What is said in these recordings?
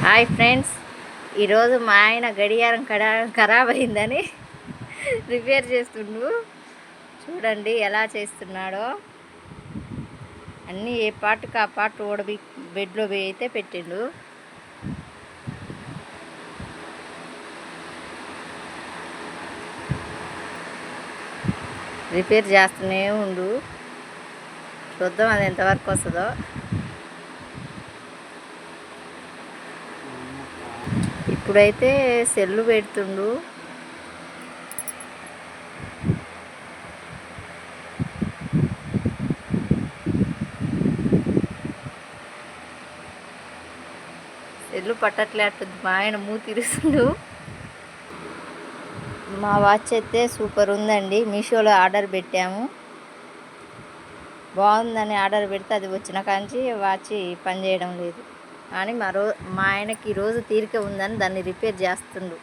Hi friends, ఈరోజు మా ఆయన గడియారం ఖరాబ్ అయిందని రిపేర్ చేస్తుండు. చూడండి ఎలా చేస్తున్నాడో. అన్నీ ఏ పార్ట్కి ఆ పార్ట్ ఓడబి బెడ్లో అయితే పెట్టిండు. రిపేర్ చేస్తూనే ఉండు. చూద్దాం అది ఎంతవరకు వస్తుందో. ఇప్పుడైతే సెల్లు పెడుతుండు. సెల్లు పట్టట్లేటుంది. మా ఆయన మూతిరుస్తుండు. మా వాచ్ అయితే సూపర్ ఉందండి. మీషోలో ఆర్డర్ పెట్టాము. బాగుందని ఆర్డర్ పెడితే అది వచ్చిన కాంచి వాచ్ పనిచేయడం లేదు. కానీ మా ఆయనకి ఈరోజు తీరిక ఉందని దాన్ని రిపేర్ చేస్తుండు.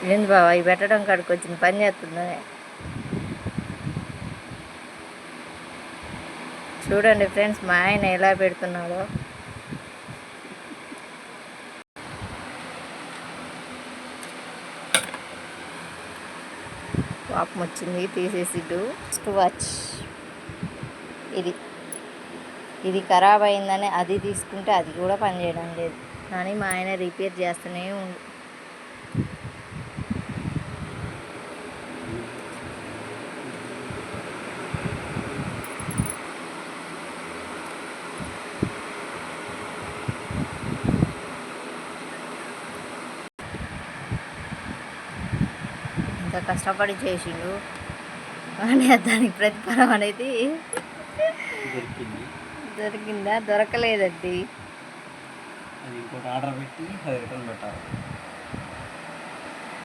ఏంది బాబా ఇవి పెట్టడం కాడికి వచ్చిన పని చేస్తుందని. చూడండి ఫ్రెండ్స్, మా ఆయన ఎలా పెడుతున్నాడో. పాపం వచ్చింది, తీసేసిడ్డు. ఫస్ట్ వాచ్ ఇది ఖరాబ్ అయిందని అది తీసుకుంటే అది కూడా పనిచేయడం లేదు. కానీ మా ఆయన రిపేర్ చేస్తూనే ఉండు. ఇంత కష్టపడి చేసిండు కానీ దానికి ప్రతిఫలం అనేది దొరికిందా? దొరకలేదండి. ఇంకోటి ఆర్డర్ పెట్టి 10 రిటర్న్ పెట్టాలి.